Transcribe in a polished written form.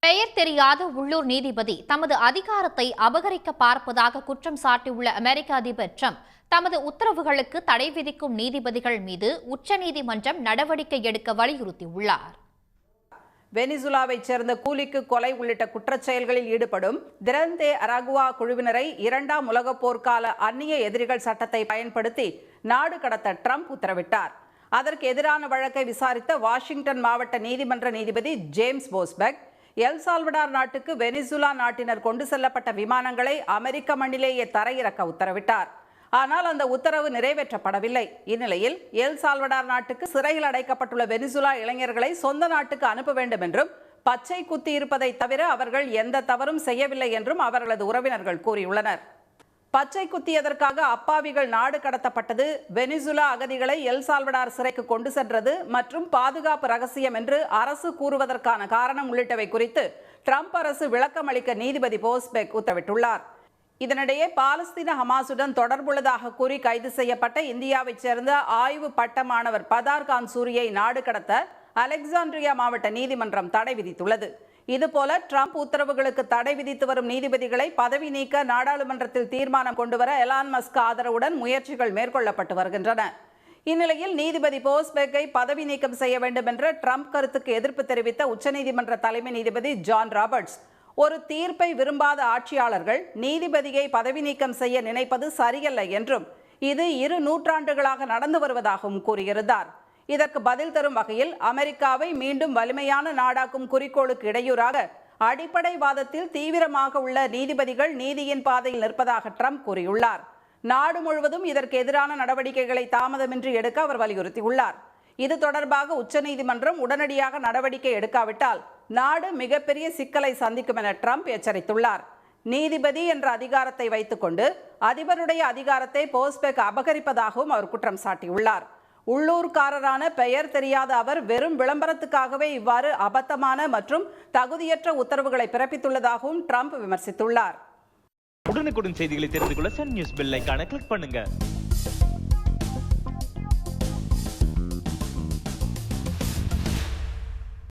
பெயர் தெரியாத உள்ளூர் நீதிபதி தமது அதிகாரத்தை அபகரிக்க பார்ப்பதாக குற்றம் சாட்டியுள்ள அமெரிக்க அதிபர் டிரம்ப் தமது உத்தரவுகளுக்கு தடை விதிக்கும் நீதிபதிகள் மீது உச்சநீதிமன்றம் நடவடிக்கை எடுக்க வலியுறுத்தியுள்ளார். வெனிசுலாவைச் சேர்ந்த கூலிக்கு கொலை உள்ளிட்ட குற்றச்செயல்களில் ஈடுபடும் திரந்தே அரகுவா குழுவினரை இரண்டாம் உலகப் போர்க்கால அந்நிய எதிரிகள் சட்டத்தை பயன்படுத்தி நாடு கடத்த ட்ரம்ப் உத்தரவிட்டார். அதற்கு எதிரான வழக்கை விசாரித்த வாஷிங்டன் மாவட்ட நீதிமன்ற நீதிபதி ஜேம்ஸ் போஸ்பெக் எல் சால்வடார் நாட்டுக்கு வெனிசுலா நாட்டினர் கொண்டு செல்லப்பட்ட விமானங்களை அமெரிக்க மண்ணிலேயே தரையிறக்க உத்தரவிட்டார். ஆனால் அந்த உத்தரவு நிறைவேற்றப்படவில்லை. இந்நிலையில் எல் சால்வடார் நாட்டுக்கு சிறையில் அடைக்கப்பட்டுள்ள வெனிசுலா இளைஞர்களை சொந்த நாட்டுக்கு அனுப்ப வேண்டும் என்றும் பச்சை குத்தி இருப்பதை தவிர அவர்கள் எந்த தவறும் செய்யவில்லை என்றும் அவர்களது உறவினர்கள் கூறியுள்ளனர். பச்சை குத்தியதற்காக அப்பாவிகள் நாடு கடத்தப்பட்டது, வெனிசுலா அகதிகளை எல் சால்வடார் சிறைக்கு கொண்டு சென்றது மற்றும் பாதுகாப்பு ரகசியம் என்று அரசு கூறுவதற்கான காரணம் உள்ளிட்டவை குறித்து ட்ரம்ப் அரசு விளக்கம் அளிக்க நீதிபதி போஸ்பெக் உத்தரவிட்டுள்ளார். இதனிடையே பாலஸ்தீன ஹமாசுடன் தொடர்புள்ளதாக கூறி கைது செய்யப்பட்ட இந்தியாவைச் சேர்ந்த ஆய்வு பட்ட மாணவர் பதார் கான் சூரியை நாடு கடத்த அலெக்சாண்ட்ரியா மாவட்ட நீதிமன்றம் தடை விதித்துள்ளது. இதுபோல ட்ரம்ப் உத்தரவுகளுக்கு தடை விதித்து வரும் நீதிபதிகளை பதவி நீக்க நாடாளுமன்றத்தில் தீர்மானம் கொண்டுவர எலான் மஸ்க் ஆதரவுடன் முயற்சிகள் மேற்கொள்ளப்பட்டு வருகின்றன. இந்நிலையில் நீதிபதி போஸ்பெக்கை பதவி நீக்கம் செய்ய வேண்டும் என்ற ட்ரம்ப் கருத்துக்கு எதிர்ப்பு தெரிவித்த உச்சநீதிமன்ற தலைமை நீதிபதி ஜான் ராபர்ட்ஸ், ஒரு தீர்ப்பை விரும்பாத ஆட்சியாளர்கள் நீதிபதியை பதவி நீக்கம் செய்ய நினைப்பது சரியல்ல என்றும் இது 2 நூற்றாண்டுகளாக நடந்து வருவதாகவும் கூறியிருந்தார். இதற்கு பதில் தரும் வகையில் அமெரிக்காவை மீண்டும் வலிமையான நாடாக்கும் குறிக்கோளுக்கு இடையூறாக அடிப்படைவாதத்தில் தீவிரமாக உள்ள நீதிபதிகள் நீதியின் பாதையில் நிற்பதாக ட்ரம்ப் கூறியுள்ளார். நாடு முழுவதும் இதற்கு எதிரான நடவடிக்கைகளை தாமதமின்றி எடுக்க அவர் வலியுறுத்தியுள்ளார். இது தொடர்பாக உச்சநீதிமன்றம் உடனடியாக நடவடிக்கை எடுக்காவிட்டால் நாடு மிகப்பெரிய சிக்கலை சந்திக்கும் என ட்ரம்ப் எச்சரித்துள்ளார். நீதிபதி என்ற அதிகாரத்தை வைத்துக்கொண்டு அதிபருடைய அதிகாரத்தை போஸ்பெக் அபகரிப்பதாகவும் அவர் குற்றம் சாட்டியுள்ளார். உள்ளூர்காரரான பெயர் தெரியாத அவர் வெறும் விளம்பரத்துக்காகவே இவ்வாறு அபத்தமான மற்றும் தகுதியற்ற உத்தரவுகளை பிறப்பித்துள்ளதாகவும் ட்ரம்ப் விமர்சித்துள்ளார். உடனுக்குடன் செய்திகளை தெரிந்து கொள்ள சன் நியூஸ் பெல் ஐகானை கிளிக் பண்ணுங்க.